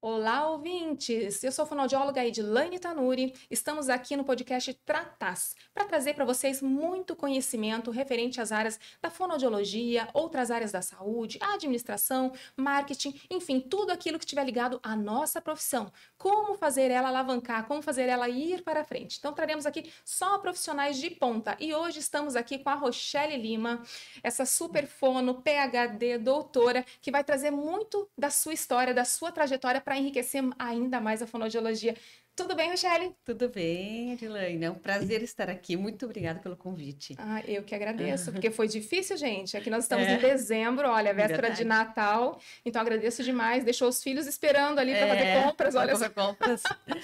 Olá, ouvintes! Eu sou a fonoaudióloga Edilane Tanuri. Estamos aqui no podcast Tratás para trazer para vocês muito conhecimento referente às áreas da fonoaudiologia, outras áreas da saúde, administração, marketing, enfim, tudo aquilo que estiver ligado à nossa profissão. Como fazer ela alavancar, como fazer ela ir para frente. Então, traremos aqui só profissionais de ponta. E hoje estamos aqui com a Rochelle Lima, essa super fono, PhD, doutora, que vai trazer muito da sua história, da sua trajetória para enriquecer ainda mais a fonoaudiologia. Tudo bem, Rochelle? Tudo bem, Edilane? É um prazer estar aqui. Muito obrigada pelo convite. Ah, eu que agradeço, porque foi difícil, gente. Aqui nós estamos em É, dezembro, olha, véspera de verdade. Natal. Então agradeço demais. Deixou os filhos esperando ali para fazer compras, Para olha só. fazer compras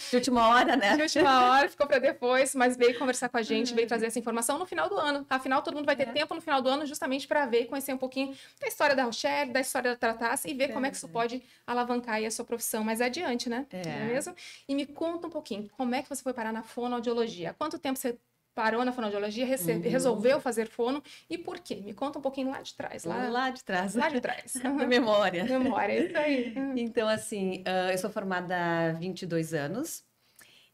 de última hora, né? De última hora, ficou para depois, mas veio conversar com a gente, veio trazer essa informação no final do ano. Afinal, todo mundo vai ter tempo no final do ano justamente para ver, conhecer um pouquinho da história da Rochelle, da história da Tratás e ver como é que isso pode alavancar aí a sua profissão mais adiante, né? Não é mesmo? E me conta um pouquinho, como é que você foi parar na fonoaudiologia? Há quanto tempo você parou na fonoaudiologia, resolveu fazer fono e por quê? Me conta um pouquinho lá de trás, Lá de trás, lá de trás. da memória. Memória, é isso aí. Então, assim, eu sou formada há 22 anos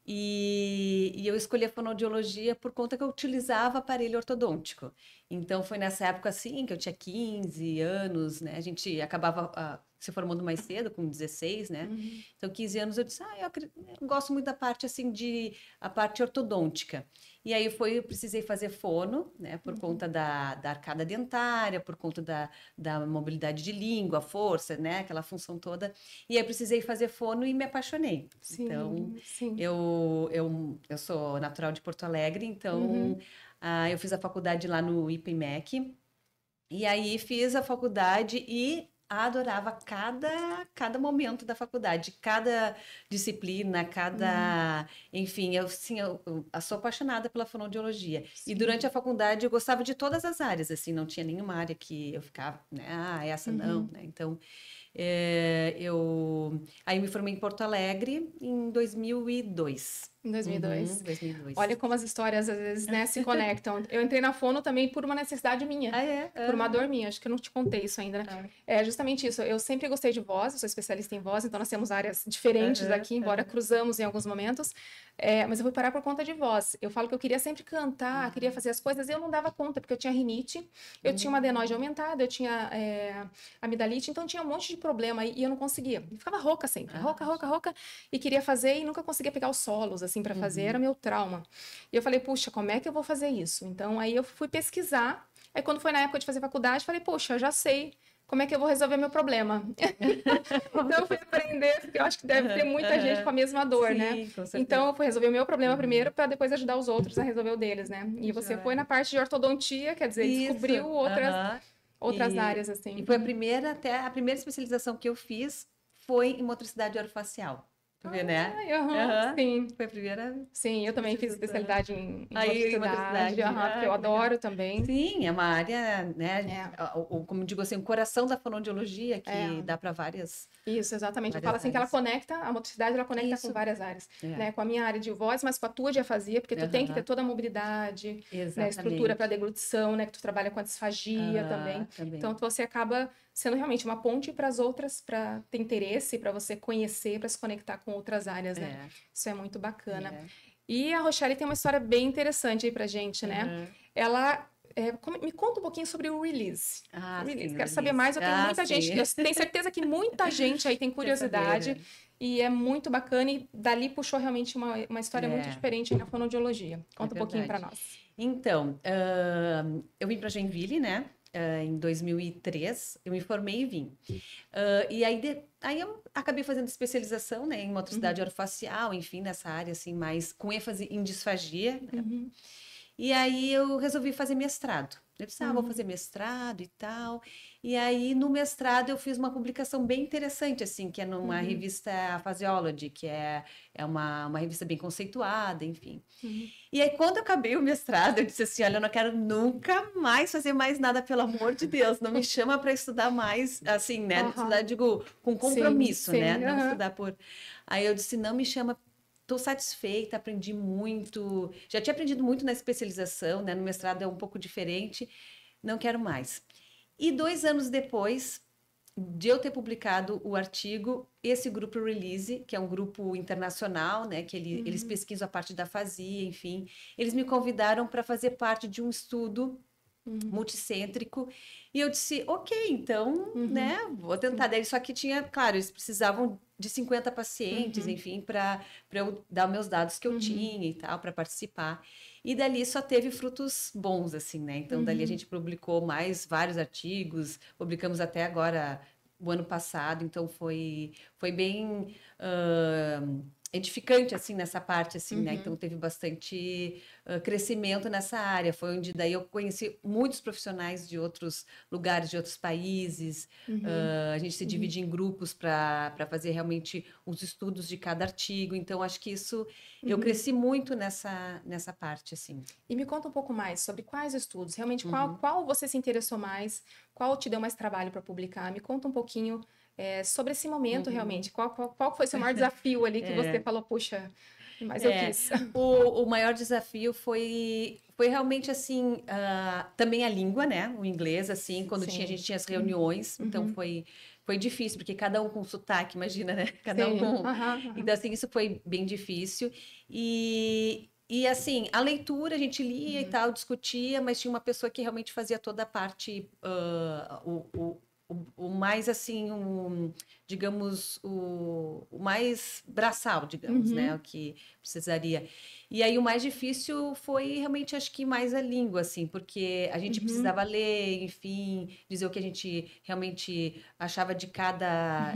e eu escolhi a fonoaudiologia por conta que eu utilizava aparelho ortodôntico. Então, foi nessa época, assim, que eu tinha 15 anos, né? A gente acabava se formando mais cedo, com 16, né? Então, 15 anos, eu disse, eu gosto muito da parte, assim, a parte ortodôntica. E aí eu precisei fazer fono, né? Por conta da arcada dentária, por conta da mobilidade de língua, força, né? Aquela função toda. E aí precisei fazer fono e me apaixonei. Então, Sim, sim. eu sou natural de Porto Alegre, então eu fiz a faculdade lá no IPMEC. E aí fiz a faculdade e adorava cada momento da faculdade, cada disciplina, enfim, eu sou apaixonada pela fonoaudiologia. E durante a faculdade eu gostava de todas as áreas, assim, não tinha nenhuma área que eu ficava, né, essa não, né? Então, aí eu me formei em Porto Alegre em 2002. Em 2002. 2002. Olha como as histórias às vezes, né, se conectam. Eu entrei na fono também por uma necessidade minha, Ah, é? por uma dor minha. Acho que eu não te contei isso ainda, né? Ah. É justamente isso. Eu sempre gostei de voz, eu sou especialista em voz, então nós temos áreas diferentes aqui, embora cruzamos em alguns momentos. Mas eu fui parar por conta de voz. Eu falo que eu queria sempre cantar, queria fazer as coisas, e eu não dava conta, porque eu tinha rinite, eu tinha uma adenoide aumentada, eu tinha amidalite, então tinha um monte de problema e eu não conseguia. Eu ficava rouca sempre, rouca, e queria fazer e nunca conseguia pegar os solos, assim, para fazer, era meu trauma. E eu falei, puxa, como é que eu vou fazer isso? Então, aí eu fui pesquisar, aí quando foi na época de fazer faculdade, falei, poxa, eu já sei como é que eu vou resolver meu problema. Então, eu fui aprender, porque eu acho que deve ter muita gente com a mesma dor, Sim, né? com certeza. Então, eu fui resolver o meu problema primeiro, para depois ajudar os outros a resolver o deles, né? E você foi na parte de ortodontia, quer dizer, Isso. descobriu outras áreas, assim. E foi a primeira especialização que eu fiz foi em motricidade orofacial. Tu vê, né? Sim. Foi a primeira. Sim, eu também fiz especialidade em Aí, motricidade, porque eu adoro também. Sim, é uma área, né? Como digo assim, o coração da fonoaudiologia que dá para várias. Isso, exatamente. Eu Várias falo assim que ela áreas. conecta, a motricidade ela conecta com várias áreas, né? Com a minha área de voz, mas com a tua de afasia, porque tu tem que ter toda a mobilidade, né? Estrutura para deglutição, né? Que tu trabalha com a disfagia também. Então você acaba sendo realmente uma ponte para as outras, para ter interesse, para você conhecer, para se conectar com outras áreas, né? Isso é muito bacana. E a Rochelle tem uma história bem interessante aí pra gente, né? Ela me conta um pouquinho sobre o release. Sim, Quero saber mais. Eu tenho muita gente, eu tenho certeza que muita gente aí tem curiosidade e é muito bacana. E dali puxou realmente uma história muito diferente aí na fonoaudiologia. Conta um pouquinho para nós. Então, eu vim para Joinville, né? Em 2003, eu me formei e vim. E aí eu acabei fazendo especialização, né, em motricidade orofacial, enfim, nessa área assim, mais com ênfase em disfagia, né? E aí eu resolvi fazer mestrado. Eu disse, vou fazer mestrado e tal. E aí, no mestrado, eu fiz uma publicação bem interessante, assim, que é numa revista Physiology, que é uma revista bem conceituada, enfim. E aí, quando eu acabei o mestrado, eu disse assim, olha, eu não quero nunca mais fazer mais nada, pelo amor de Deus. Não me chama para estudar mais, assim, né? Estudar, digo, com compromisso, né? Não estudar por... Aí eu disse, não me chama. Estou satisfeita, aprendi muito. Já tinha aprendido muito na especialização, né? No mestrado é um pouco diferente. Não quero mais. E 2 anos depois, de eu ter publicado o artigo, esse grupo Release, que é um grupo internacional, né, que eles pesquisam a parte da afasia, enfim, eles me convidaram para fazer parte de um estudo multicêntrico, e eu disse, ok, então, né, vou tentar. Daí, só que tinha, claro, eles precisavam de 50 pacientes, enfim, para eu dar meus dados que eu tinha e tal, para participar. E dali só teve frutos bons, assim, né? Então, dali a gente publicou mais vários artigos, publicamos até agora, o ano passado, então foi bem edificante, assim, nessa parte, assim, né? Então, teve bastante crescimento nessa área. Foi onde daí eu conheci muitos profissionais de outros lugares, de outros países. A gente se divide em grupos para fazer realmente os estudos de cada artigo. Então, acho que isso... Eu cresci muito nessa parte, assim. E me conta um pouco mais sobre quais estudos, realmente qual você se interessou mais, qual te deu mais trabalho para publicar. Me conta um pouquinho sobre esse momento, realmente. Qual foi o seu maior desafio ali que você falou, puxa, mas eu quis. O maior desafio foi realmente, assim, também a língua, né? O inglês, assim, quando a gente tinha as reuniões. Então, foi difícil, porque cada um com sotaque, imagina, né? Cada um com... Então, assim, isso foi bem difícil. E assim, a leitura a gente lia e tal, discutia, mas tinha uma pessoa que realmente fazia toda a parte, o mais assim, digamos, o mais braçal, digamos, né? O que precisaria. E aí o mais difícil foi realmente, acho que mais a língua, assim, porque a gente precisava ler, enfim, dizer o que a gente realmente achava de cada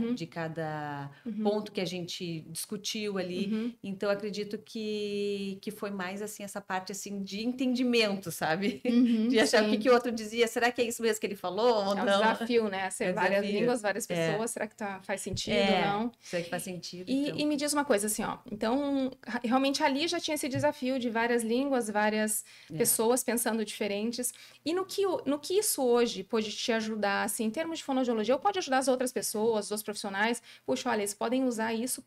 ponto que a gente discutiu ali. Então, acredito que foi mais, assim, essa parte, assim, de entendimento, sabe? De achar o que o outro dizia, será que é isso mesmo que ele falou ou não? É um desafio, né? Ser várias línguas, várias pessoas, será que faz sentido ou não? Será que faz sentido? E me diz uma coisa, assim, ó, então, realmente ali já tinha esse desafio de várias línguas, várias pessoas pensando diferentes, e no que isso hoje pode te ajudar, assim, em termos de fonoaudiologia, ou pode ajudar as outras pessoas, os profissionais, puxa, olha, eles podem usar isso,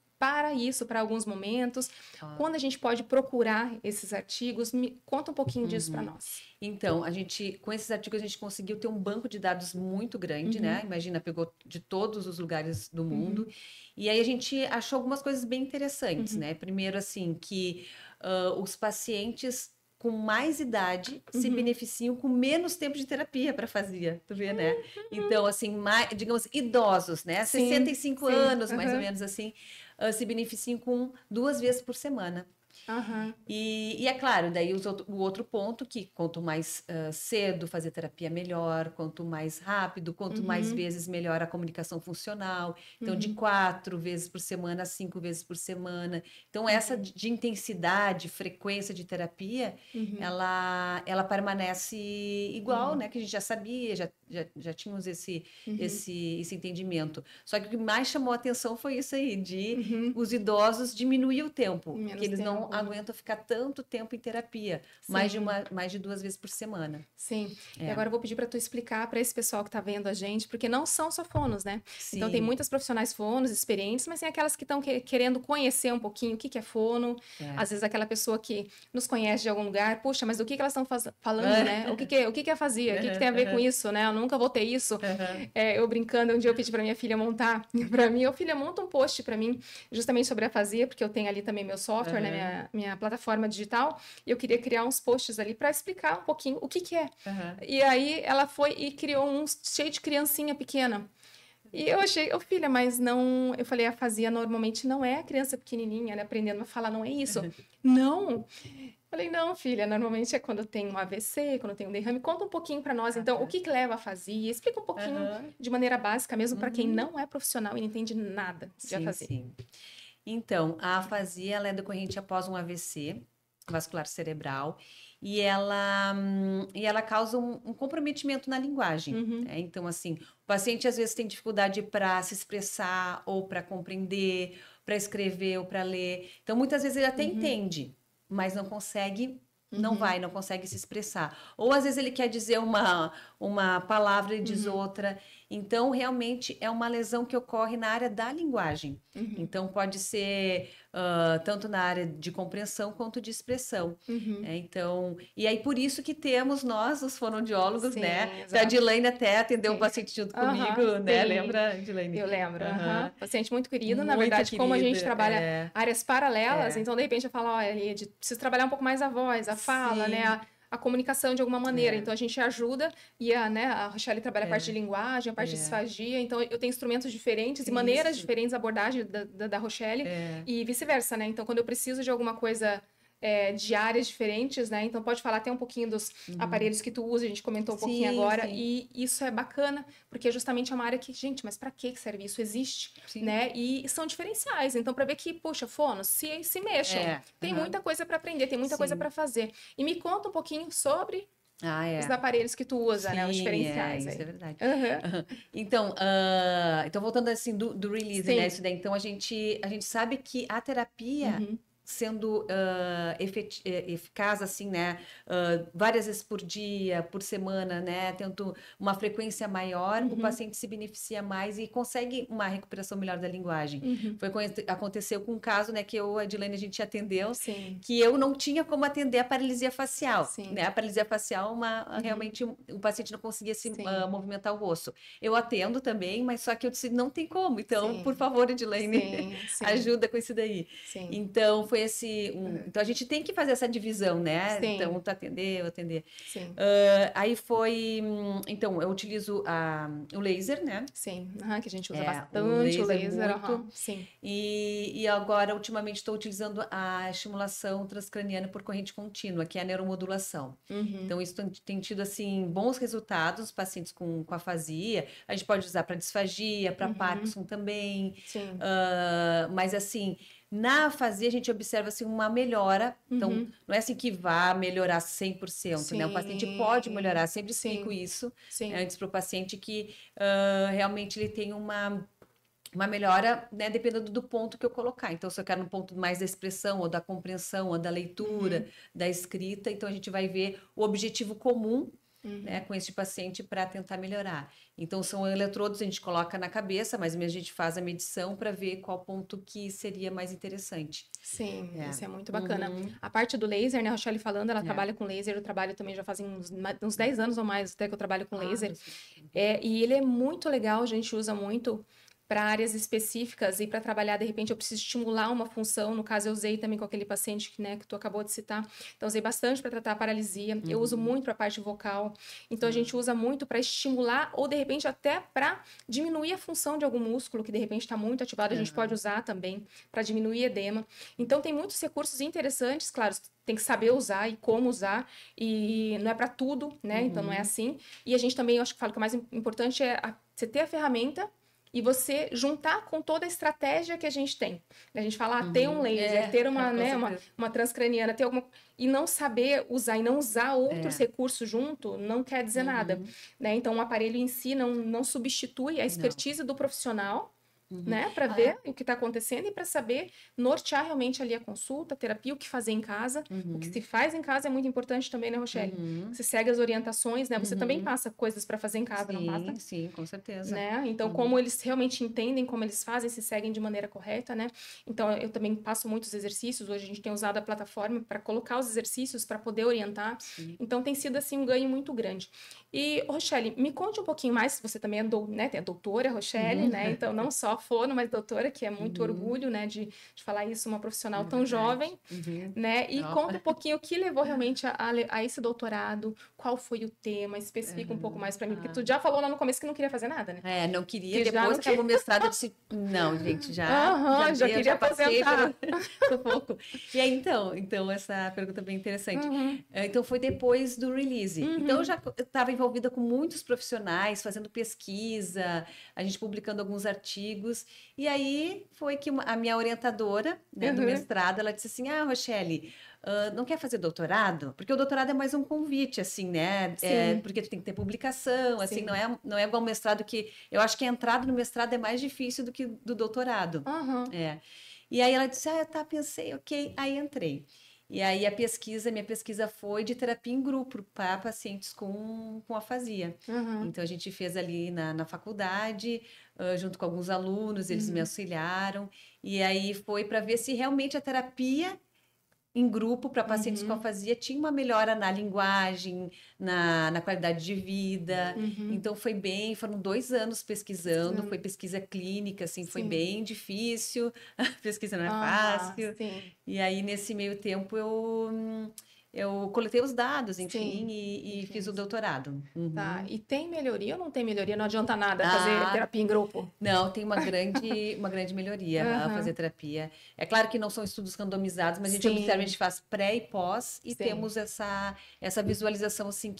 para alguns momentos, quando a gente pode procurar esses artigos, conta um pouquinho disso para nós. Então, com esses artigos, a gente conseguiu ter um banco de dados muito grande, né? Imagina, pegou de todos os lugares do mundo. E aí a gente achou algumas coisas bem interessantes, né? Primeiro, assim, que os pacientes com mais idade se beneficiam com menos tempo de terapia para fazer, tu vê, né? Então, assim, digamos, idosos, né? 65 anos, mais ou menos assim, se beneficiam com 2 vezes por semana. E é claro, daí o outro ponto que quanto mais cedo fazer terapia melhor, quanto mais rápido, quanto mais vezes melhor a comunicação funcional. Então, de 4 vezes por semana a 5 vezes por semana. Então, essa de intensidade, frequência de terapia, ela permanece igual, né? Que a gente já sabia, já tínhamos esse entendimento. Só que o que mais chamou a atenção foi isso aí, de os idosos diminuir o tempo, porque eles não aguentam ficar tanto tempo em terapia, mais de 2 vezes por semana. Sim. E agora eu vou pedir para tu explicar para esse pessoal que está vendo a gente, porque não são só fonos, né? Sim. Então tem muitas profissionais fonos, experientes, mas tem aquelas que estão querendo conhecer um pouquinho o que é fono. Às vezes aquela pessoa que nos conhece de algum lugar, puxa, mas do que elas estão falando, né? O que é fazia? O que tem a ver com isso, né? Eu nunca vou ter isso. Eu brincando, um dia eu pedi para minha filha montar para mim, filha, monta um post para mim, justamente sobre a afasia, porque eu tenho ali também meu software, né? Minha plataforma digital, e eu queria criar uns posts ali para explicar um pouquinho o que é. E aí ela foi e criou um cheio de criancinha pequena. E eu achei, filha, mas não... Eu falei, a afasia normalmente não é a criança pequenininha, ela aprendendo a falar, não é isso. Não! Falei, não, filha, normalmente é quando tem um AVC, quando tem um derrame. Conta um pouquinho para nós, então, o que leva a afasia? Explica um pouquinho de maneira básica mesmo, para quem não é profissional e não entende nada de afasia. Sim. Então, a afasia ela é decorrente após um AVC vascular cerebral e ela causa um comprometimento na linguagem. Né? Então, assim, o paciente às vezes tem dificuldade para se expressar ou para compreender, para escrever ou para ler. Então, muitas vezes ele até entende, mas não consegue... Não consegue se expressar. Ou às vezes ele quer dizer uma palavra e diz outra. Então, realmente, é uma lesão que ocorre na área da linguagem. Então, pode ser tanto na área de compreensão quanto de expressão. Então, e aí, por isso que temos nós, os fonoaudiólogos, Sim, né? exato. A Dilane até atendeu um Sim. paciente junto comigo, né? Sim. Lembra, Dilane? Eu lembro. Paciente muito querido. Na Muito verdade, como a gente querido, trabalha áreas paralelas, então, de repente, eu falo, olha, Eliade, preciso trabalhar um pouco mais a voz, a fala, Sim. né? A comunicação de alguma maneira. Então, a gente ajuda e a Rochelle trabalha a parte de linguagem, a parte de disfagia. Então, eu tenho instrumentos diferentes e maneiras diferentes de abordagem da Rochelle e vice-versa, né? Então, quando eu preciso de alguma coisa de áreas diferentes, né? Então, pode falar até um pouquinho dos aparelhos que tu usa, a gente comentou um pouquinho agora. E isso é bacana, porque é justamente uma área que, gente, mas para que serve isso? Existe, né? E são diferenciais. Então, para ver que, puxa, fonos, se mexam. Tem muita coisa para aprender, tem muita coisa para fazer. E me conta um pouquinho sobre os aparelhos que tu usa, né? Os diferenciais. Isso é verdade. Então, voltando assim do release, né? Isso daí. Então, a gente sabe que a terapia sendo eficaz, assim, né? Várias vezes por dia, por semana, né? Tendo uma frequência maior, o paciente se beneficia mais e consegue uma recuperação melhor da linguagem. Aconteceu com um caso, né? Que a Edilene, a gente atendeu, que eu não tinha como atender a paralisia facial, né? A paralisia facial, realmente, o paciente não conseguia se movimentar o rosto. Eu atendo também, mas só que eu disse, não tem como. Então, por favor, Edilene, ajuda com isso daí. Então, foi então a gente tem que fazer essa divisão, né? Então, tu atender, eu atender. Aí foi. Então, eu utilizo o laser, né? Que a gente usa bastante o laser. E agora, ultimamente, estou utilizando a estimulação transcraniana por corrente contínua, que é a neuromodulação. Então, isso tem tido, assim, bons resultados nos pacientes com afasia. A gente pode usar para disfagia, para Parkinson também. Mas, assim, na afasia, a gente observa assim, uma melhora. Então, não é assim que vá melhorar 100%, né? O paciente pode melhorar. Sempre explico isso antes para o paciente que realmente ele tem uma melhora, né? Dependendo do ponto que eu colocar. Então, se eu quero no ponto mais da expressão, ou da compreensão, ou da leitura, da escrita, então a gente vai ver o objetivo comum, né, com esse paciente para tentar melhorar. Então, são eletrodos, a gente coloca na cabeça, mas mesmo a gente faz a medição para ver qual ponto que seria mais interessante. Isso é muito bacana. A parte do laser, né, a Rochelle falando, ela trabalha com laser, eu trabalho também já fazem uns 10 anos ou mais até que eu trabalho com laser. E ele é muito legal, a gente usa muito para áreas específicas e para trabalhar, de repente, eu preciso estimular uma função. No caso, eu usei também com aquele paciente que tu acabou de citar. Então, usei bastante para tratar a paralisia. Eu uso muito para a parte vocal. Então, a gente usa muito para estimular ou, de repente, até para diminuir a função de algum músculo que, de repente, está muito ativado. A gente pode usar também para diminuir edema. Então, tem muitos recursos interessantes. Claro, tem que saber usar e como usar. E não é para tudo, né? Então, não é assim. E a gente também, eu acho que falo que o mais importante é você ter a ferramenta e você juntar com toda a estratégia que a gente tem. A gente fala, ter um laser, ter uma transcraniana, ter alguma... E não saber usar, e não usar outros recursos junto, não quer dizer nada. Né? Então, o aparelho em si não substitui a expertise do profissional, né? Para ver o que está acontecendo e para saber nortear realmente ali a consulta, a terapia, o que fazer em casa. O que se faz em casa é muito importante também, né, Rochelle? Você segue as orientações, né? Você também passa coisas para fazer em casa, não passa? Sim, com certeza. Né? Então, como eles realmente entendem, como eles fazem, se seguem de maneira correta, né? Então, eu também passo muitos exercícios. Hoje a gente tem usado a plataforma para colocar os exercícios, para poder orientar. Então, tem sido, assim, um ganho muito grande. E, Rochelle, me conte um pouquinho mais, você também é doutora, Rochelle, né? Então, não só fono, mas doutora, que é muito orgulho, né? De falar isso, uma profissional tão jovem, né? E conta um pouquinho o que levou realmente a esse doutorado, qual foi o tema, especifica um pouco mais para mim, porque tu já falou lá no começo que não queria fazer nada, né? Não queria, que depois que acabou o mestrado, eu disse, não, gente, já queria passei por pouco. E aí, então, essa pergunta é bem interessante. Então, foi depois do release. Então, eu já estava envolvida com muitos profissionais, fazendo pesquisa, a gente publicando alguns artigos, e aí foi que a minha orientadora, né, do mestrado, ela disse assim, Rochelle, não quer fazer doutorado? Porque o doutorado é mais um convite, assim, né? Porque tu tem que ter publicação, assim, não é igual o mestrado que... Eu acho que a entrada no mestrado é mais difícil do que do doutorado. E aí ela disse, tá, pensei, ok. Aí entrei. E aí minha pesquisa foi de terapia em grupo para pacientes com afasia. Então a gente fez ali na faculdade, junto com alguns alunos, eles me auxiliaram, e aí foi para ver se realmente a terapia em grupo para pacientes com afasia tinha uma melhora na linguagem, na qualidade de vida. Então foram 2 anos pesquisando, foi pesquisa clínica, assim, foi bem difícil, a pesquisa não é fácil. Sim. E aí, nesse meio tempo, eu coletei os dados, enfim, e fiz o doutorado. Tá. E tem melhoria ou não tem melhoria? Não adianta nada fazer terapia em grupo? Não, tem uma grande melhoria a fazer terapia. É claro que não são estudos randomizados, mas a gente observa, a gente faz pré e pós e temos essa visualização, assim,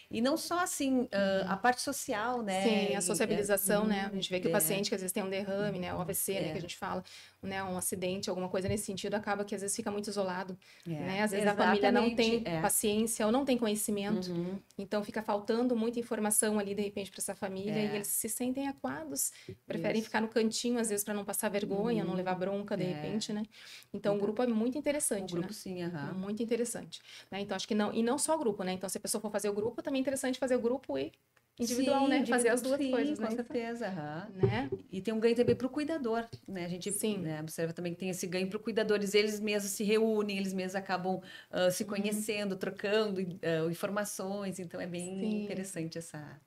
e não só, assim, a parte social, né? Sim, a sociabilização, né? A gente vê que o paciente que às vezes tem um derrame, né? O AVC, né? Que a gente fala, né? Um acidente, alguma coisa nesse sentido, acaba que às vezes fica muito isolado, né? Às vezes a família não tem paciência ou não tem conhecimento, então fica faltando muita informação ali, de repente, para essa família, e eles se sentem acuados, preferem ficar no cantinho, às vezes, para não passar vergonha, não levar bronca, de repente, né? Então, o grupo é muito interessante, o grupo, né? sim, Muito interessante. Né? Então, acho que não... E não só o grupo, né? Então, se a pessoa for fazer o grupo, também é interessante fazer o grupo e individual, né? Fazer as duas coisas, com né? certeza. Né? E tem um ganho também para o cuidador, né? A gente observa também que tem esse ganho para o cuidador. Eles mesmos se reúnem, eles mesmos acabam se conhecendo, trocando informações. Então, é bem interessante essa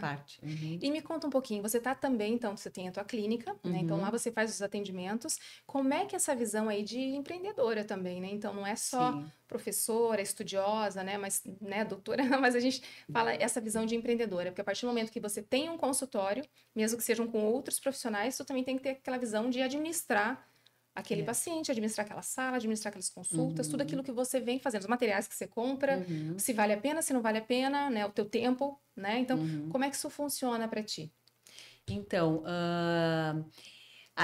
parte. E me conta um pouquinho, você tá também, então, você tem a tua clínica, né? Então, lá você faz os atendimentos. Como é que é essa visão aí de empreendedora também, né? Então, não é só professora, estudiosa, né? Mas, né, doutora, mas a gente fala essa visão de empreendedora, porque a partir do momento que você tem um consultório, mesmo que sejam com outros profissionais, tu também tem que ter aquela visão de administrar aquele paciente, administrar aquela sala, administrar aquelas consultas, tudo aquilo que você vem fazendo, os materiais que você compra, se vale a pena, se não vale a pena, né, o teu tempo, né? Então, como é que isso funciona para ti? Então,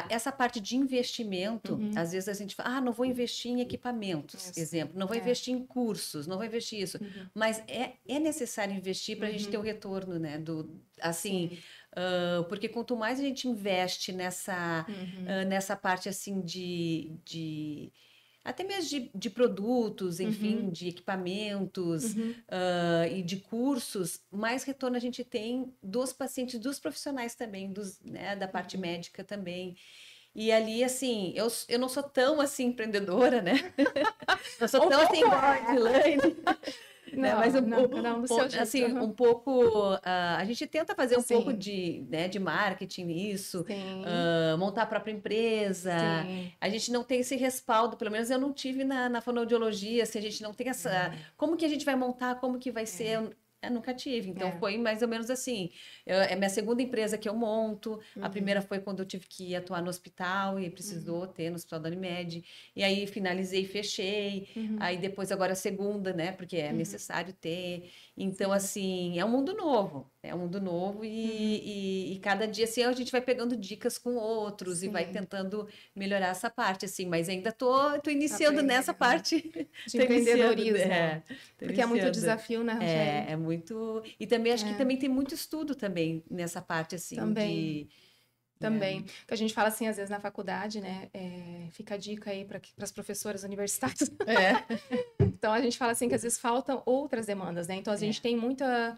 essa parte de investimento, às vezes a gente fala, não vou investir em equipamentos, exemplo, não vou investir em cursos, não vou investir isso, mas é necessário investir para a gente ter o retorno, né, porque quanto mais a gente investe nessa parte, assim, até mesmo de produtos, enfim, de equipamentos e de cursos, mais retorno a gente tem dos pacientes, dos profissionais também, né, da parte médica também. E ali, assim, eu não sou tão, assim, empreendedora, né? Não sou tão, assim, igual a Edilane. Né? Mas cada um do seu jeito. Assim, um pouco, a gente tenta fazer um pouco de marketing nisso, montar a própria empresa. A gente não tem esse respaldo, pelo menos eu não tive na fonoaudiologia, assim, a gente não tem essa... Como que a gente vai montar, como que vai ser... Eu nunca tive, então foi mais ou menos assim. É minha segunda empresa que eu monto. A primeira foi quando eu tive que atuar no hospital e precisou ter no Hospital da Unimed. E aí finalizei e fechei. Aí depois agora a segunda, né? Porque é necessário ter. Então, assim, é um mundo novo. É um mundo novo e cada dia assim, a gente vai pegando dicas com outros e vai tentando melhorar essa parte, assim. Mas ainda tô iniciando nessa parte de empreendedorismo. Porque é muito desafio, né, Rogério? É muito... E também acho que também tem muito estudo também nessa parte, assim, Também. Que a gente fala assim, às vezes, na faculdade, né? Fica a dica aí para as professoras universitárias. Então, a gente fala assim que às vezes faltam outras demandas, né? Então, a gente tem muita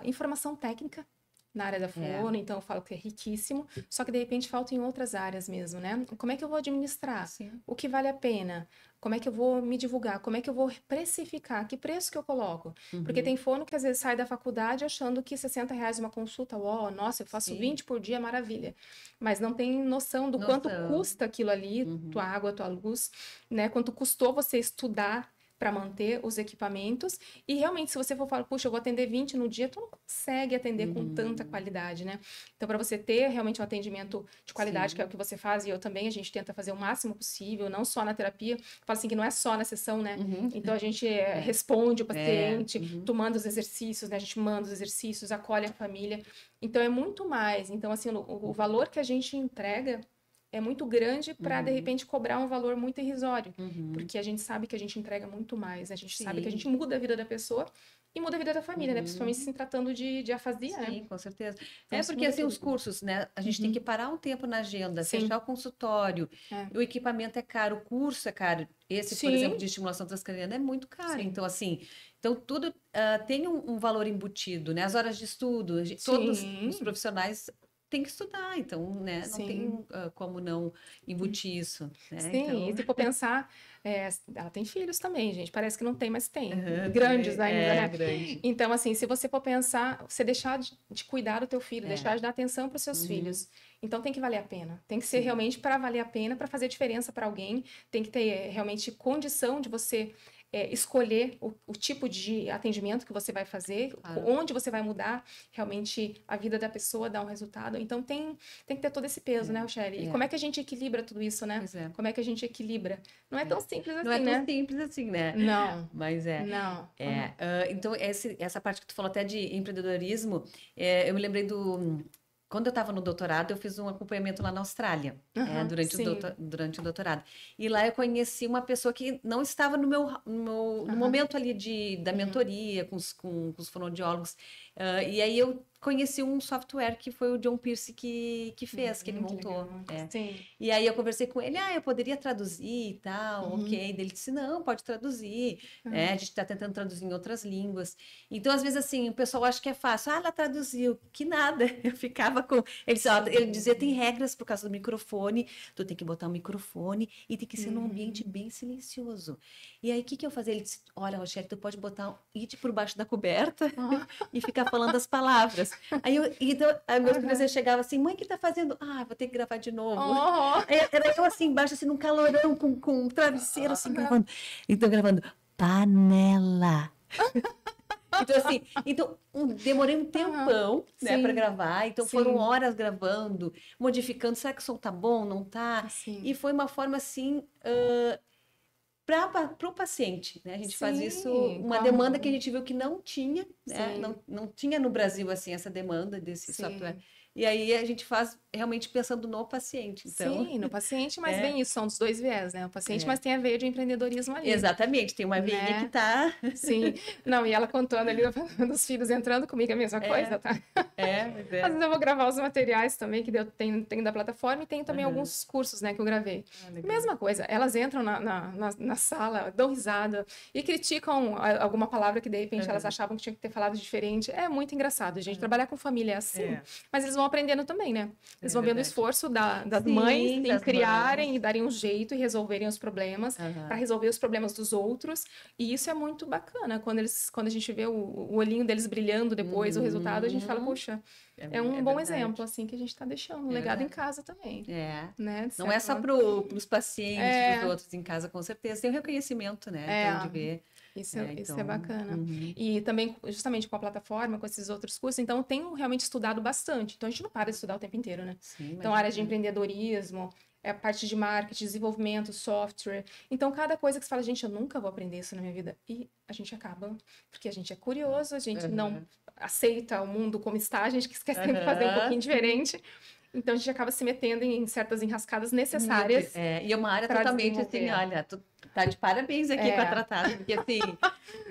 informação técnica na área da fono, então eu falo que é riquíssimo, só que de repente falta em outras áreas mesmo, né? Como é que eu vou administrar? O que vale a pena? Como é que eu vou me divulgar? Como é que eu vou precificar? Que preço que eu coloco? Porque tem fono que às vezes sai da faculdade achando que R$60 uma consulta, nossa, eu faço 20 por dia, maravilha. Mas não tem noção do quanto custa aquilo ali, tua água, tua luz, né? Quanto custou você estudar para manter os equipamentos, e realmente se você for falar, puxa, eu vou atender 20 no dia, tu não consegue atender com tanta qualidade, né? Então, para você ter realmente um atendimento de qualidade, que é o que você faz, e eu também, a gente tenta fazer o máximo possível, não só na terapia, fala assim que não é só na sessão, né? Então, a gente responde o paciente, tu manda os exercícios, né? A gente manda os exercícios, acolhe a família, então é muito mais. Então, assim, o valor que a gente entrega é muito grande para, de Uhum. repente, cobrar um valor muito irrisório. Uhum. Porque a gente sabe que a gente entrega muito mais, né? A gente sabe que a Sim. gente muda a vida da pessoa e muda a vida da família, né? Principalmente Uhum. se tratando de afasia, né? Sim, com certeza. Então, É isso porque muda assim os tudo. cursos, né? A gente tem que parar um tempo na agenda, Sim, fechar o consultório. é. O equipamento é caro, o curso é caro. Esse, por exemplo, Sim, de estimulação transcraniana é muito caro. sim, Então, assim, então tudo tem um valor embutido, né? As horas de estudo, todos os sim, profissionais têm que estudar, então, né? Não sim. tem como não embutir isso, né? Sim, Então, e se for pensar, ela tem filhos também, gente. Parece que não tem, mas tem. Grandes tem, ainda, né? grande. Então, assim, se você for pensar, você deixar de cuidar do teu filho, É. deixar de dar atenção para os seus Uhum. filhos, então tem que valer a pena. Tem que ser Sim, realmente para valer a pena, para fazer diferença para alguém. Tem que ter realmente condição de você escolher o tipo de atendimento que você vai fazer, claro. onde você vai mudar realmente a vida da pessoa, dar um resultado. Então tem que ter todo esse peso, né, Rochelle? E como É. é que a gente equilibra tudo isso, né? Pois é. Como é que a gente equilibra? Não é tão simples Não é assim, tão né? simples assim, né? Não, Mas é. não. Então, essa parte que tu falou até de empreendedorismo, eu me lembrei do. Quando eu estava no doutorado, eu fiz um acompanhamento lá na Austrália, Aham, sim. durante o doutorado. E lá eu conheci uma pessoa que não estava no Aham, momento ali da uhum, mentoria com os fonoaudiólogos. E aí eu conheci um software que foi o John Pierce que fez, que ele que legal. montou. Sim. E aí eu conversei com ele, eu poderia traduzir e tal, ok. Uhum, Daí ele disse, não, pode traduzir, uhum, né? A gente está tentando traduzir em outras línguas. Então, às vezes, assim, o pessoal acha que é fácil. Ela traduziu, que nada. Eu ficava com... ele dizia, tem regras por causa do microfone, tu tem que botar o microfone e tem que ser num ambiente uhum. bem silencioso. E aí, o que que eu fazia? Ele disse, olha, Rochelle, tu pode botar it por baixo da coberta Ah, e ficar falando as palavras. Aí meus filhos aham. chegavam assim, mãe, o que tá fazendo? Vou ter que gravar de novo. Oh, Era eu assim, embaixo, assim, num calorão, com um travesseiro, assim, aham. gravando. Então, gravando, panela. Então, assim, demorei um Aham. tempão, né, para Sim, gravar. Então, foram sim, horas gravando, modificando. Será que o som tá bom? Não tá? E sim, foi uma forma, assim, para o paciente, né? A gente faz isso, sim, uma demanda que a como? gente viu que não tinha, né? Sim, Não tinha no Brasil, assim, essa demanda desse software. sim. E aí a gente faz realmente pensando no paciente. Então, Sim, no paciente, mas é, bem isso, são dos dois viés, né? O paciente, é. mas tem a veia de empreendedorismo ali, Exatamente, tem uma veinha que né? tá. Sim. Não, e ela contando ali dos filhos entrando comigo, é a mesma coisa, É, tá? mas Às é. vezes eu vou gravar os materiais também, que tem da plataforma, e tem também Aham. alguns cursos, né, que eu gravei. Legal. Mesma coisa, elas entram na sala, dão risada e criticam alguma palavra que de repente elas Aham. achavam que tinha que ter falado diferente. É muito engraçado, gente. Trabalhar com família é assim, É, mas eles vão aprendendo também, né? Eles é vão vendo o verdade. esforço das mães Sim, em das criarem e mães. darem um jeito e resolverem os problemas, para Aham. resolver os problemas dos outros. E isso é muito bacana. Quando a gente vê o olhinho deles brilhando depois, o resultado, a gente fala, Uhum. poxa. É, É é um bom exemplo, verdade. assim, que a gente está deixando, um É legado em verdade. casa também, É. né? De Não é certa só forma. para os pacientes, para os É, outros em casa, com certeza. Tem o reconhecimento, né? é, Então, de ver. isso é Então. bacana. Uhum. E também, justamente com a plataforma, com esses outros cursos, então eu tenho realmente estudado bastante. Então a gente não para de estudar o tempo inteiro, né? Sim, Então, áreas de imagina. empreendedorismo, a parte de marketing, desenvolvimento, software. Então, cada coisa que você fala, gente, eu nunca vou aprender isso na minha vida. E a gente acaba, porque a gente é curioso, a gente não Aham. aceita o mundo como está, a gente quer sempre fazer um Aham, pouquinho sim. diferente. Então, a gente acaba se metendo em certas enrascadas necessárias E é uma área para totalmente assim, desenvolver. olha, tu tá de parabéns aqui com a É, tratada, porque assim,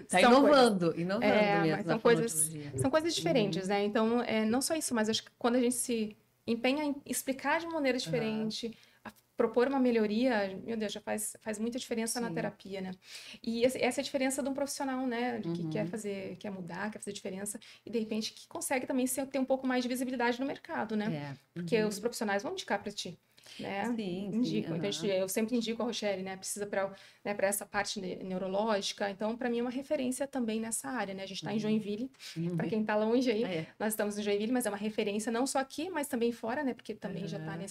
tá são coisas. inovando Mas mesmo na fonoaudiologia. são coisas diferentes, Uhum. né? Então, não só isso, mas acho que quando a gente se empenha em explicar de maneira Aham. diferente, propor uma melhoria, meu Deus, já faz muita diferença na Sim. terapia, né? E essa é a diferença de um profissional, né? De que Uhum. quer mudar, quer fazer diferença, e de repente que consegue também ter um pouco mais de visibilidade no mercado, né? É. Porque os Uhum. profissionais vão indicar para ti. Né? Sim, sim. Indico. Então, Aham. eu sempre indico a Rochelle, né? Precisa para essa parte neurológica. Então, para mim, é uma referência também nessa área, né? A gente está em Uhum. Joinville, para Uhum. quem está longe aí, É. nós estamos em Joinville, mas é uma referência não só aqui, mas também fora, né? Porque também já está Aham.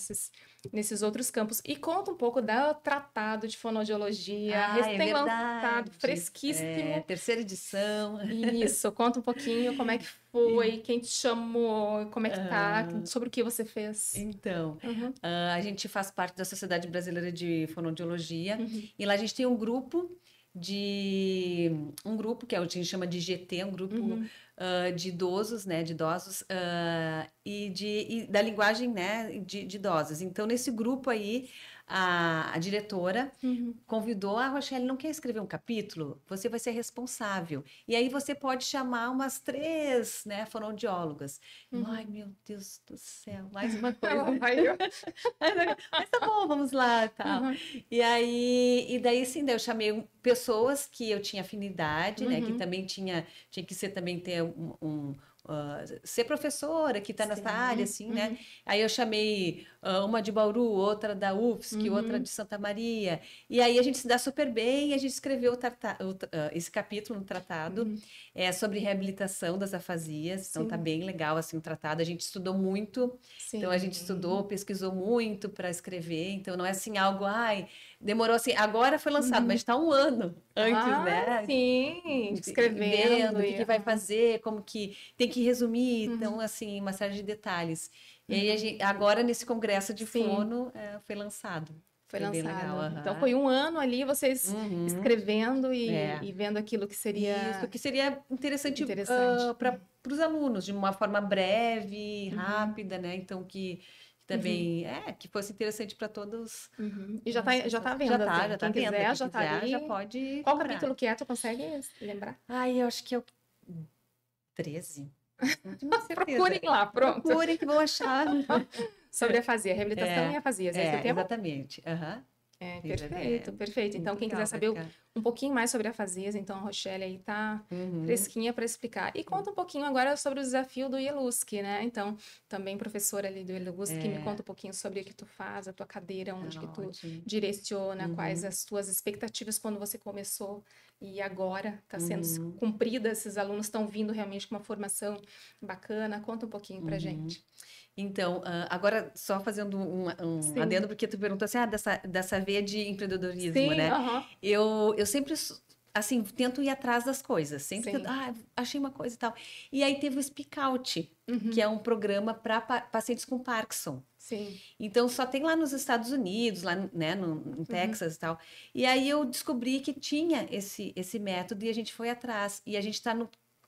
nesses outros campos. E conta um pouco do tratado de fonoaudiologia, É recém-lançado, verdade. fresquíssimo. Terceira edição. Isso, conta um pouquinho como é que E- foi, quem te chamou, como é que tá, aham. sobre o que você fez. Então, Uhum, a gente faz parte da Sociedade Brasileira de Fonoaudiologia uhum, e lá a gente tem um grupo que a gente chama de GT, um grupo uhum. de idosos, né, de idosos, e da linguagem, né, de idosos. Então, nesse grupo aí, a diretora convidou a Rochelle, não quer escrever um capítulo? Você vai ser responsável. E aí você pode chamar umas 3, né, fonoaudiólogas. Ai, meu Deus do céu, mais uma coisa. Mas tá bom, vamos lá, tal. E daí, sim, daí eu chamei pessoas que eu tinha afinidade, né, que também tinha que ser também ter ser professora que está nessa área, assim, né? Aí eu chamei uma de Bauru, outra da UFSC, outra de Santa Maria. E aí a gente se dá super bem, e a gente escreveu esse capítulo no tratado sobre reabilitação das afasias. Então tá bem legal assim o tratado. A gente estudou muito. Sim. Então a gente estudou, pesquisou muito para escrever. Então não é assim algo, demorou assim, agora foi lançado, mas está um ano antes, né? Sim, escrevendo. O que vai fazer, como que tem que resumir, então, assim, uma série de detalhes. E aí, agora, nesse congresso de fono, foi lançado. Foi lançado. Bem legal. Então, foi um ano ali, vocês escrevendo e vendo aquilo que seria... Isso, que seria interessante. Para os alunos, de uma forma breve, rápida, né? Então, que também que fosse interessante para todos. E já tá vendo, já tá quem vendo. Quiser, já tá ali. Já pode Qual comprar. capítulo que é? Tu consegue lembrar? Eu acho que é o 13. Procurem lá, pronto. Procurem que vão achar. Sobre a afasia, reabilitação e afasias, é esse o tema? Exatamente. Perfeito, perfeito. Então, quem quiser saber um pouquinho mais sobre afasias, então a Rochelle aí tá fresquinha para explicar. E conta um pouquinho agora sobre o desafio do IELUSC, né? Então, também professora ali do IELUSC, que me conta um pouquinho sobre o que tu faz, a tua cadeira, onde que tu direciona, quais as tuas expectativas quando você começou e agora está sendo cumprida, esses alunos estão vindo realmente com uma formação bacana. Conta um pouquinho pra gente. Então, agora só fazendo um adendo, porque tu perguntou assim, dessa veia de empreendedorismo, né? Eu sempre, assim, tento ir atrás das coisas, sempre tento, achei uma coisa e tal. E aí teve o Speak Out, que é um programa para pacientes com Parkinson. Sim. Então, só tem lá nos Estados Unidos, lá, né, no Texas e tal. E aí eu descobri que tinha esse método e a gente foi atrás. E a gente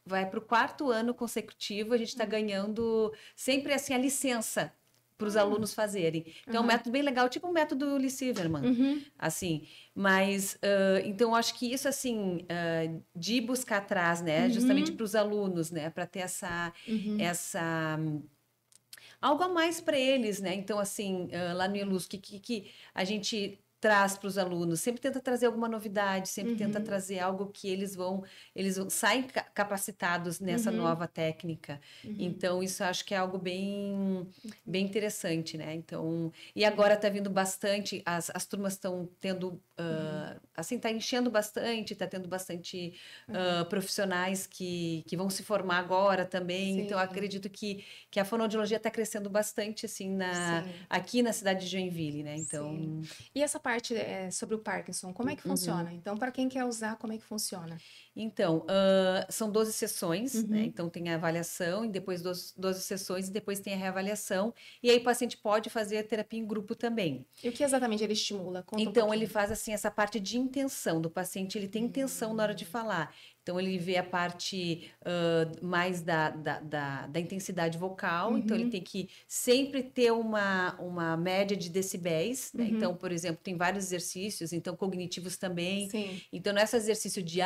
vai para o 4º ano consecutivo, a gente está ganhando sempre assim a licença para os alunos fazerem. Então, é um método bem legal, tipo o método Lee Silverman, assim. Mas, então, acho que isso, assim, de buscar atrás, né, justamente para os alunos, né, para ter essa algo a mais para eles, né? Então, assim, lá no IELUSC, que a gente traz para os alunos, sempre tenta trazer alguma novidade, sempre tenta trazer algo que eles saem capacitados nessa nova técnica. Então, isso acho que é algo bem interessante, né? Então, e agora está vindo bastante, as turmas estão tendo, assim, está enchendo bastante, está tendo bastante profissionais que vão se formar agora também. Sim. Então, acredito que a fonoaudiologia está crescendo bastante, assim, aqui na cidade de Joinville, né? Então... Sim. E essa parte sobre o Parkinson, como é que funciona? Então, para quem quer usar, como é que funciona? Então, são 12 sessões, né? Então tem a avaliação, e depois 12 sessões, e depois tem a reavaliação, e aí o paciente pode fazer a terapia em grupo também. E o que exatamente ele estimula? Conta então, ele faz assim essa parte de intenção do paciente, ele tem intenção na hora de falar. Então, ele vê a parte mais da intensidade vocal. Então, ele tem que sempre ter uma média de decibéis. Né? Então, por exemplo, tem vários exercícios, então cognitivos também. Sim. Então, não é só exercício de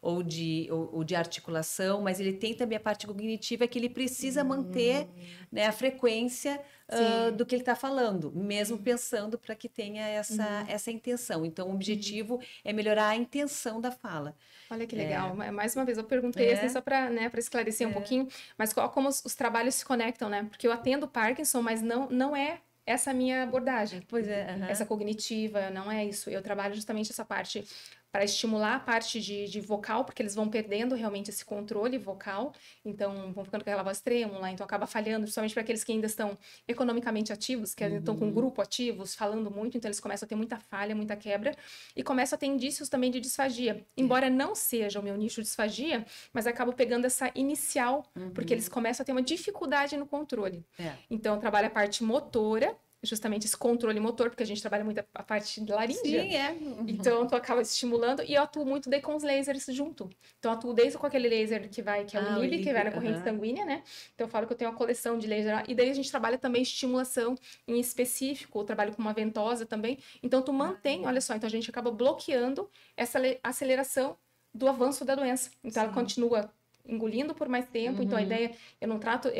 ou de articulação, mas ele tem também a parte cognitiva que ele precisa manter, né, a frequência do que ele está falando, mesmo pensando para que tenha essa intenção. Então, o objetivo é melhorar a intenção da fala. Olha que legal. Mais uma vez, eu perguntei assim só para esclarecer um pouquinho, mas como os trabalhos se conectam, né? Porque eu atendo Parkinson, mas não é essa a minha abordagem. Pois é. Essa cognitiva, não é isso. Eu trabalho justamente essa parte para estimular a parte de vocal, porque eles vão perdendo realmente esse controle vocal, então vão ficando com aquela voz trêmula, então acaba falhando, principalmente para aqueles que ainda estão economicamente ativos, que ainda estão com um grupo ativos, falando muito, então eles começam a ter muita falha, muita quebra, e começam a ter indícios também de disfagia. Embora não seja o meu nicho de disfagia, mas acabo pegando essa inicial, porque eles começam a ter uma dificuldade no controle. Então eu trabalho a parte motora, justamente esse controle motor, porque a gente trabalha muito a parte de laríngea. Sim, é. Então, tu acaba estimulando e eu atuo muito daí com os lasers junto. Então, eu atuo desde com aquele laser que é o Inib, que vai na corrente sanguínea, né? Então, eu falo que eu tenho uma coleção de laser lá. E daí a gente trabalha também estimulação em específico, eu trabalho com uma ventosa também. Então, tu mantém, olha só, então a gente acaba bloqueando essa aceleração do avanço da doença. Então, ela continua engolindo por mais tempo. Então, a ideia, eu não trato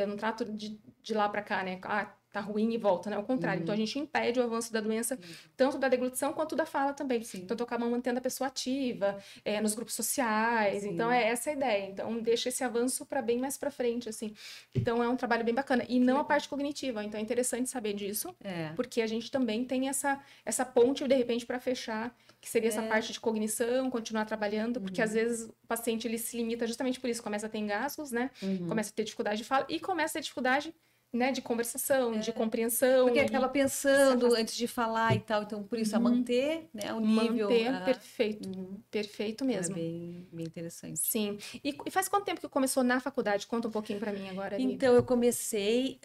de lá para cá, né? Ah, tá ruim e volta, né? Ao contrário. Então, a gente impede o avanço da doença, tanto da deglutição quanto da fala também. Então, tu acaba mantendo a pessoa ativa, nos grupos sociais. Então, é essa a ideia. Então, deixa esse avanço para bem mais para frente, assim. Então, é um trabalho bem bacana. E não a parte cognitiva. Então, é interessante saber disso, porque a gente também tem essa ponte, de repente, para fechar, que seria essa parte de cognição, continuar trabalhando, porque às vezes o paciente ele se limita justamente por isso, começa a ter engasgos, né? Começa a ter dificuldade de fala e começa a ter dificuldade, né, de conversação, de compreensão. Porque acaba pensando antes de falar e tal, então por isso a manter, né, o nível. Perfeito, perfeito mesmo. É bem interessante. Sim. E faz quanto tempo que começou na faculdade? Conta um pouquinho para mim agora. Então, eu comecei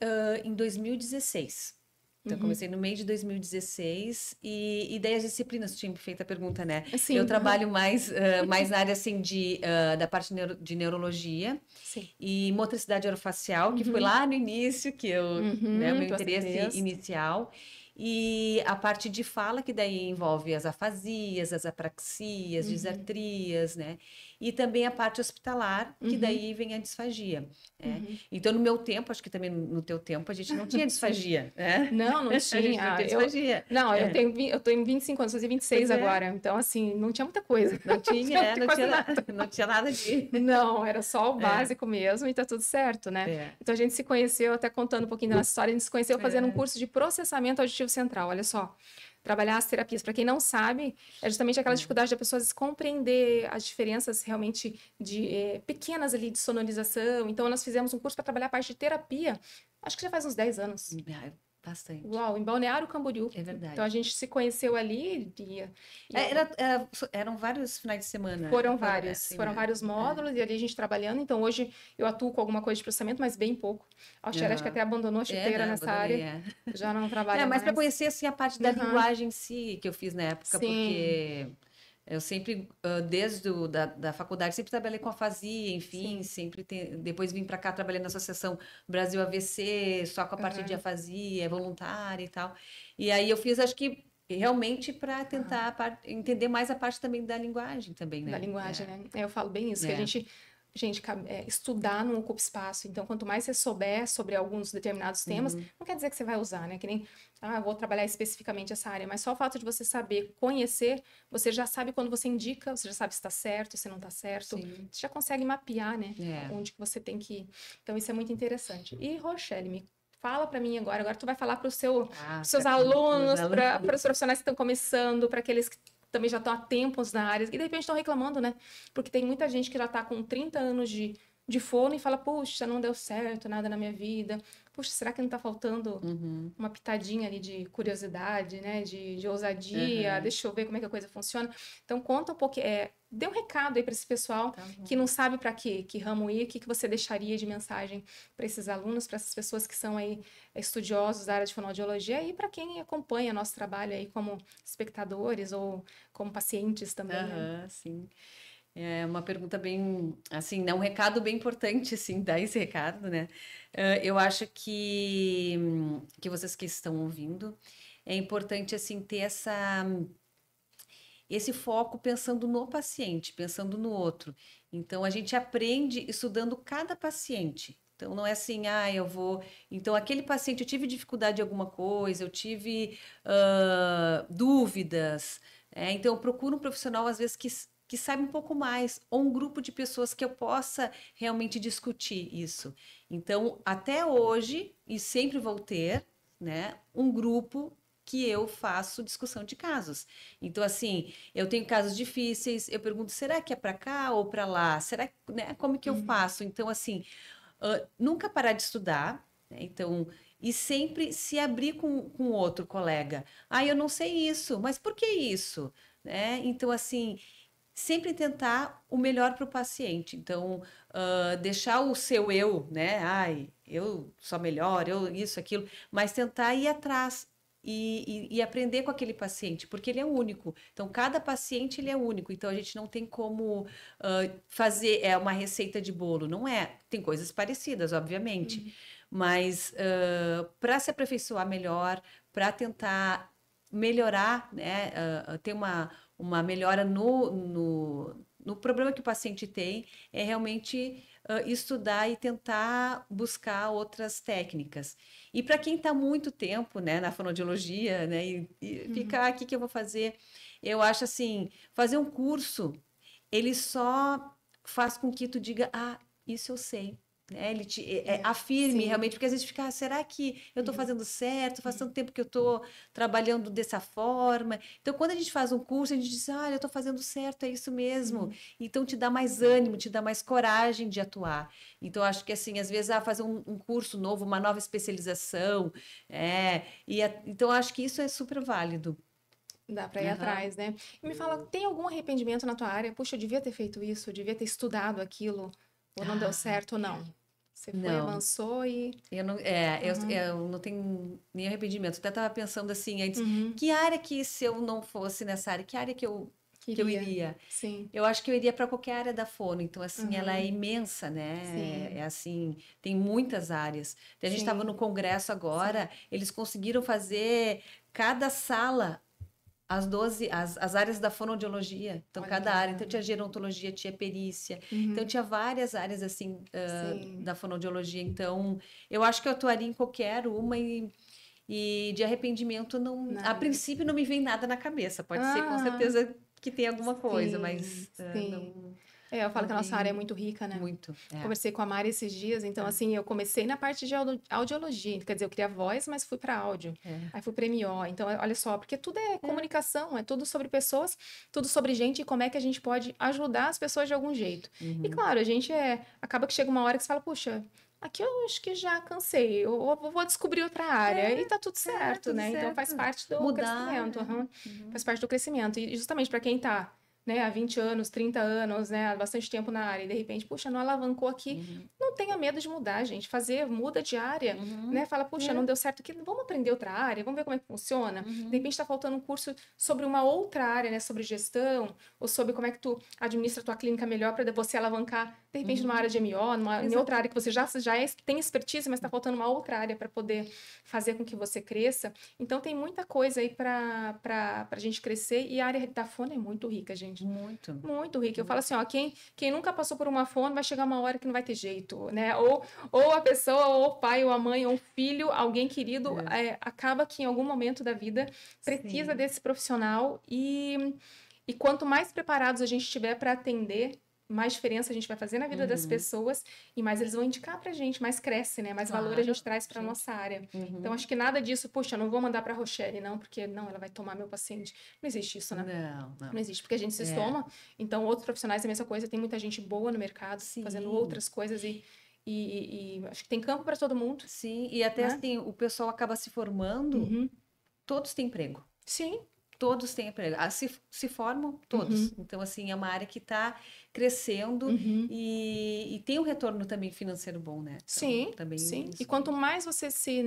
em 2016. Então, eu comecei no meio de 2016 e daí as disciplinas, tinha feito a pergunta, né? Sim. Eu trabalho mais na área, assim, da parte de neurologia. Sim. E motricidade orofacial, que foi lá no início, que né, o meu interesse inicial. E a parte de fala, que daí envolve as afasias, as apraxias, disartrias, né? E também a parte hospitalar, que daí vem a disfagia. Né? Então, no meu tempo, acho que também no teu tempo, a gente não tinha disfagia, né? Não tinha. A gente não tinha disfagia. Eu tenho 25 anos, fazer 26 agora. Então, assim, não tinha muita coisa. Não tinha, não tinha nada de... Não, era só o básico mesmo e tá tudo certo, né? Então, a gente se conheceu, até contando um pouquinho da nossa história, a gente se conheceu fazendo um curso de processamento auditivo central, olha só. Trabalhar as terapias, para quem não sabe, é justamente aquela dificuldade da pessoa compreender as diferenças realmente pequenas ali de sonorização. Então, nós fizemos um curso para trabalhar a parte de terapia, acho que já faz uns 10 anos. Bastante. Uau, em Balneário Camboriú. É verdade. Então, a gente se conheceu ali. Eram vários finais de semana. Foram vários módulos e ali a gente trabalhando. Então, hoje eu atuo com alguma coisa de processamento, mas bem pouco. A Xera acho que até abandonou a chuteira nessa área. Já não trabalha mais. Mas para conhecer, assim, a parte da linguagem em si, que eu fiz na época, porque... Eu sempre, desde da faculdade, sempre trabalhei com afasia, enfim, depois vim para cá, trabalhei na Associação Brasil AVC, só com a parte de afasia, voluntária e tal. E aí eu fiz, acho que, realmente para tentar entender mais a parte também da linguagem também, né? Da linguagem, né? Eu falo bem isso, que a gente, estudar não ocupa espaço. Então, quanto mais você souber sobre alguns determinados temas, não quer dizer que você vai usar, né? Que nem, vou trabalhar especificamente essa área, mas só o fato de você saber, conhecer, você já sabe quando você indica, você já sabe se está certo, se não está certo. Sim. Você já consegue mapear, né? Onde que você tem que ir. Então, isso é muito interessante. E, Rochelle, me fala para mim agora tu vai falar para os seus alunos, para os profissionais que estão começando, para aqueles que também já estão há tempos na área, e de repente estão reclamando, né? Porque tem muita gente que já está com 30 anos de fono e fala, puxa, não deu certo nada na minha vida. Puxa, será que não está faltando uma pitadinha ali de curiosidade, né? De ousadia, deixa eu ver como é que a coisa funciona. Então, conta um pouco, dê um recado aí para esse pessoal que não sabe para que ramo ir, o que você deixaria de mensagem para esses alunos, para essas pessoas que são aí estudiosos da área de fonoaudiologia e para quem acompanha nosso trabalho aí como espectadores ou como pacientes também, né? Sim. É uma pergunta bem, assim, um recado bem importante, assim, dar esse recado, né? Eu acho que vocês que estão ouvindo, é importante, assim, ter esse foco pensando no paciente, pensando no outro. Então, a gente aprende estudando cada paciente. Então, não é assim, eu vou... Então, aquele paciente, eu tive dificuldade em alguma coisa, eu tive dúvidas, então, eu procuro um profissional, às vezes, que saiba um pouco mais, ou um grupo de pessoas que eu possa realmente discutir isso. Então, até hoje, e sempre vou ter, né, um grupo que eu faço discussão de casos. Então, assim, eu tenho casos difíceis, eu pergunto, será que é para cá ou para lá? Será, né, como que eu faço? Então, assim, nunca parar de estudar, né? Então, e sempre se abrir com outro colega. Eu não sei isso, mas por que isso? Né? Então, assim, sempre tentar o melhor para o paciente. Então, deixar o seu eu, né? Eu sou melhor, eu isso, aquilo, mas tentar ir atrás e aprender com aquele paciente, porque ele é único. Então, cada paciente ele é único. Então, a gente não tem como fazer uma receita de bolo. Não é. Tem coisas parecidas, obviamente. Mas para se aperfeiçoar melhor, para tentar melhorar, né, ter uma melhora no problema que o paciente tem, é realmente estudar e tentar buscar outras técnicas. E para quem está muito tempo, né, na fonoaudiologia, né, e ficar aqui que eu vou fazer, eu acho assim, fazer um curso, ele só faz com que tu diga, isso eu sei. Né? Ele te afirme realmente, porque às vezes fica, será que eu estou fazendo certo? Faz tanto tempo que eu estou trabalhando dessa forma. Então, quando a gente faz um curso, a gente diz, eu estou fazendo certo, é isso mesmo. Então, te dá mais ânimo, te dá mais coragem de atuar. Então, acho que assim, às vezes, fazer um curso novo, uma nova especialização, então, acho que isso é super válido. Dá para ir atrás, né? E me fala, tem algum arrependimento na tua área? Puxa, eu devia ter feito isso, eu devia ter estudado aquilo, ou não deu certo ou não? Você foi, avançou e... Eu não tenho nenhum arrependimento. Até estava pensando assim antes, que área que se eu não fosse nessa área, que área que eu iria? Sim. Eu acho que eu iria para qualquer área da fono. Então, assim, ela é imensa, né? Sim. É assim, tem muitas áreas. A gente estava no congresso agora, eles conseguiram fazer cada sala as áreas da fonoaudiologia. Então, cada área. Então, tinha gerontologia, tinha perícia. Então, tinha várias áreas, assim, da fonoaudiologia. Então, eu acho que eu atuaria em qualquer uma e de arrependimento, não, a princípio, não me vem nada na cabeça. Pode ser, com certeza, que tem alguma coisa, mas não... eu falo que a nossa área é muito rica, né? Muito. Conversei com a Mari esses dias, então, assim, eu comecei na parte de audiologia, quer dizer, eu queria voz, mas fui para áudio. Aí fui para MO. Então, olha só, porque tudo é comunicação, é tudo sobre pessoas, tudo sobre gente e como é que a gente pode ajudar as pessoas de algum jeito. E, claro, a gente acaba que chega uma hora que você fala, puxa, aqui eu acho que já cansei, eu vou descobrir outra área. E tá tudo certo, né? Então, faz parte do crescimento. Faz parte do crescimento. E justamente para quem tá... né, há 20 anos, 30 anos, né, há bastante tempo na área, e de repente, puxa, não alavancou aqui, não tenha medo de mudar, gente, muda de área, né, fala, puxa, não deu certo aqui, vamos aprender outra área, vamos ver como é que funciona, de repente está faltando um curso sobre uma outra área, né, sobre gestão, ou sobre como é que tu administra a tua clínica melhor para você alavancar, de repente, numa área de MO, em outra área que você já tem expertise, mas está faltando uma outra área para poder fazer com que você cresça. Então, tem muita coisa aí para a gente crescer, e a área da fono é muito rica, gente. Muito. Muito rica. Eu falo assim, quem nunca passou por uma fono vai chegar uma hora que não vai ter jeito, né? Ou a pessoa, ou o pai, ou a mãe, ou um filho, alguém querido, acaba que em algum momento da vida precisa desse profissional e quanto mais preparados a gente estiver para atender, mais diferença a gente vai fazer na vida das pessoas e mais eles vão indicar pra gente, mais cresce, né? Mais valor a gente traz pra nossa área. Então, acho que nada disso, puxa, não vou mandar pra Rochelle, não, porque não, ela vai tomar meu paciente. Não existe isso, né? Não existe, porque a gente se toma. Então, outros profissionais é a mesma coisa, tem muita gente boa no mercado, fazendo outras coisas e acho que tem campo para todo mundo. Sim, e até assim, o pessoal acaba se formando, todos têm emprego. Sim. Todos têm emprego. Se formam todos. Então, assim, é uma área que está crescendo e tem um retorno também financeiro bom, né? Então, sim, também sim. E quanto mais você se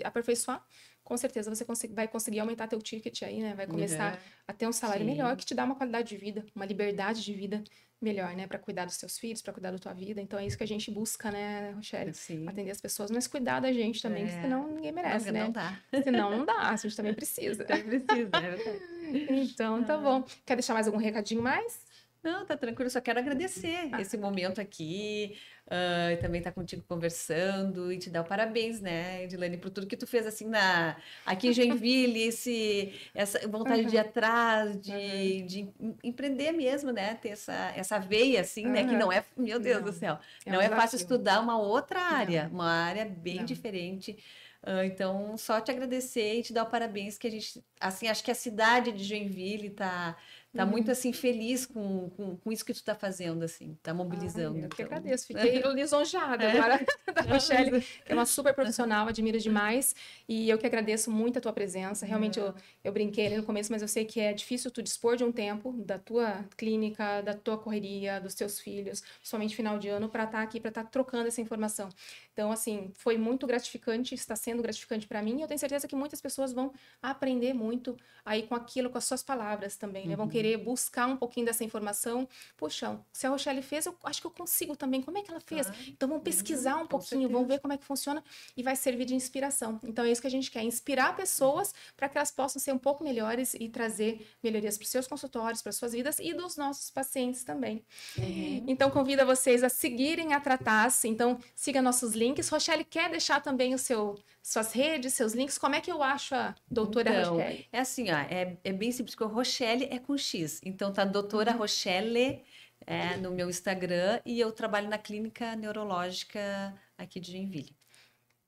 aperfeiçoar, com certeza você vai conseguir aumentar teu ticket aí, né? Vai começar a ter um salário melhor que te dá uma qualidade de vida, uma liberdade de vida melhor, né? Para cuidar dos teus filhos, para cuidar da tua vida. Então é isso que a gente busca, né, Rochelle? Atender as pessoas, mas cuidar da gente também, que senão ninguém merece, né? Não dá. Senão não dá, a gente também precisa. Também precisa, é verdade. Então, tá bom. Quer deixar mais algum recadinho mais? Não, tá tranquilo, só quero agradecer esse momento aqui, também estar contigo conversando e te dar o parabéns, né, Edilane, por tudo que tu fez assim aqui em Joinville, essa vontade de ir atrás, de empreender mesmo, né, ter essa veia assim, né, que não é, meu Deus do céu, não é fácil estudar uma outra área, uma área bem diferente. Então, só te agradecer e te dar o parabéns que a gente, assim, acho que a cidade de Joinville tá tá muito, assim, feliz com isso que tu tá fazendo, assim, tá mobilizando. Eu que então. agradeço, fiquei lisonjeada agora da Rochelle, que é uma super profissional, admiro demais, e eu que agradeço muito a tua presença. Realmente, eu brinquei ali no começo, mas eu sei que é difícil tu dispor de um tempo da tua clínica, da tua correria, dos teus filhos, somente final de ano, para estar aqui, para estar trocando essa informação. Então, assim, foi muito gratificante, está sendo gratificante para mim, e eu tenho certeza que muitas pessoas vão aprender muito aí com aquilo, com as suas palavras também, né? Vão querer buscar um pouquinho dessa informação. Puxa, se a Rochelle fez, eu acho que eu consigo também. Como é que ela fez? Claro. Então, vão pesquisar um pouquinho, certeza. vão ver como é que funciona e vai servir de inspiração. Então, é isso que a gente quer, inspirar pessoas para que elas possam ser um pouco melhores e trazer melhorias para os seus consultórios, para as suas vidas e dos nossos pacientes também. Então, convido vocês a seguirem a Tratar-se. Então, siga nossos links. Rochelle, quer deixar também suas redes, seus links? Como é que eu acho a doutora Rochelle? É assim, ó, é bem simples, porque o Rochelle é com X. Então, tá doutora Rochelle no meu Instagram e eu trabalho na clínica neurológica aqui de Joinville.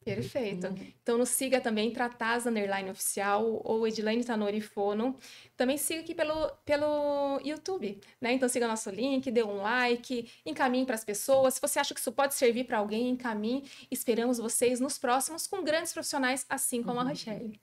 Perfeito. Então, nos siga também, Trataz _oficial ou Edilene Tanori Fono. Também siga aqui pelo YouTube, né? Então, siga nosso link, dê um like, encaminhe para as pessoas. Se você acha que isso pode servir para alguém, encaminhe. Esperamos vocês nos próximos com grandes profissionais, assim como a Rochelle.